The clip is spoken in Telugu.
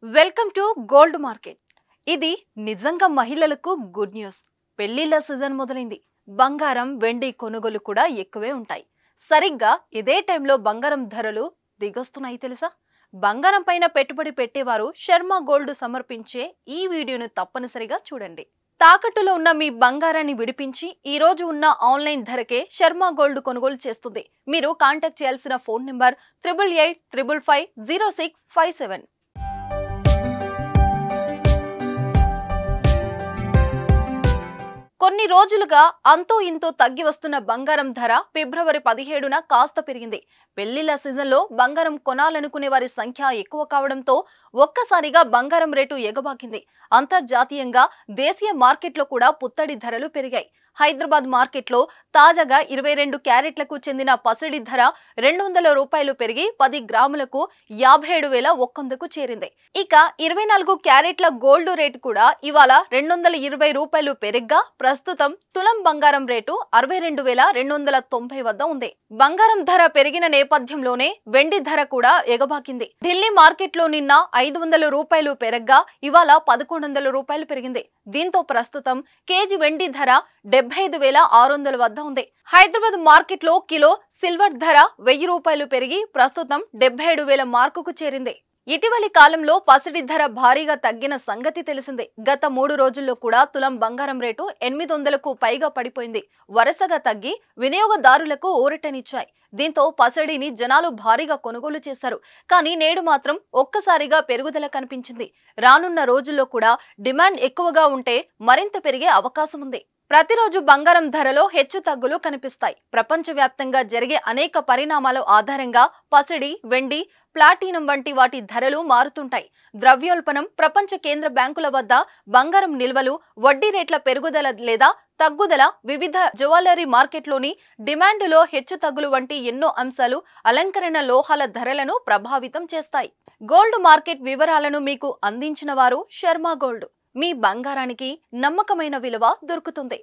Welcome to gold market. ఇది నిజంగా మహిళలకు గుడ్ న్యూస్. పెళ్లిళ్ళ సీజన్ మొదలైంది. బంగారం, వెండి కొనుగోలు కూడా ఎక్కువే ఉంటాయి. సరిగ్గా ఇదే టైంలో బంగారం ధరలు దిగొస్తున్నాయి తెలుసా? బంగారం పైన పెట్టుబడి పెట్టేవారు శర్మ గోల్డ్ సమర్పించే ఈ వీడియోను తప్పనిసరిగా చూడండి. తాకట్టులో ఉన్న మీ బంగారాన్ని విడిపించి ఈ రోజు ఉన్న ఆన్లైన్ ధరకే శర్మ గోల్డ్ కొనుగోలు చేస్తుంది. మీరు కాంటాక్ట్ చేయాల్సిన ఫోన్ నంబర్ 8885550657. కొన్ని రోజులుగా అంతో ఇంతో తగ్గి వస్తున్న బంగారం ధర ఫిబ్రవరి 17న కాస్త పెరిగింది. పెళ్లిళ్ల సీజన్లో బంగారం కొనాలనుకునే వారి సంఖ్య ఎక్కువ కావడంతో ఒక్కసారిగా బంగారం రేటు ఎగబాకింది. అంతర్జాతీయంగా దేశీయ మార్కెట్లో కూడా పుత్తడి ధరలు పెరిగాయి. హైదరాబాద్ మార్కెట్లో తాజాగా 22 క్యారెట్లకు చెందిన పసిడి ధర ₹200 పెరిగి 10 గ్రాములకు 57,100కు చేరింది. ఇక 24 క్యారెట్ల గోల్డ్ రేటు కూడా ఇవాళ ₹220 పెరిగ్గా ప్రస్తుతం తులం బంగారం రేటు 62,290 వద్ద ఉంది. బంగారం ధర పెరిగిన నేపథ్యంలోనే వెండి ధర కూడా ఎగబాకింది. ఢిల్లీ మార్కెట్లో నిన్న ₹500 పెరగ్గా ఇవాళ ₹1,100 పెరిగింది. దీంతో ప్రస్తుతం కేజీ వెండి ధర 75,600 వద్ద ఉంది. హైదరాబాద్ మార్కెట్లో కిలో సిల్వర్ ధర ₹1,000 పెరిగి ప్రస్తుతం 77,000 మార్కుకు చేరింది. ఇటీవలి కాలంలో పసిడి ధర భారీగా తగ్గిన సంగతి తెలిసిందే. గత 3 రోజుల్లో కూడా తులం బంగారం రేటు 800కు పైగా పడిపోయింది. వరుసగా తగ్గి వినియోగదారులకు ఊరటనిచ్చాయి. దీంతో పసిడిని జనాలు భారీగా కొనుగోలు చేశారు. కానీ నేడు మాత్రం ఒక్కసారిగా పెరుగుదల కనిపించింది. రానున్న రోజుల్లో కూడా డిమాండ్ ఎక్కువగా ఉంటే మరింత పెరిగే అవకాశం ఉంది. ప్రతిరోజు బంగారం ధరలో హెచ్చు తగ్గులు కనిపిస్తాయి. ప్రపంచవ్యాప్తంగా జరిగే అనేక పరిణామాల ఆధారంగా పసిడి, వెండి, ప్లాటినం వంటి వాటి ధరలు మారుతుంటాయి. ద్రవ్యోల్బణం, ప్రపంచ కేంద్ర బ్యాంకుల వద్ద బంగారం నిల్వలు, వడ్డీ రేట్ల పెరుగుదల లేదా తగ్గుదల, వివిధ జ్యువెలరీ మార్కెట్లోని డిమాండ్లో హెచ్చు తగ్గులు వంటి ఎన్నో అంశాలు అలంకరణ లోహాల ధరలను ప్రభావితం చేస్తాయి. గోల్డ్ మార్కెట్ వివరాలను మీకు అందించిన వారు శర్మ గోల్డ్. మీ బంగారానికి నమ్మకమైన విలువ దొరుకుతుంది.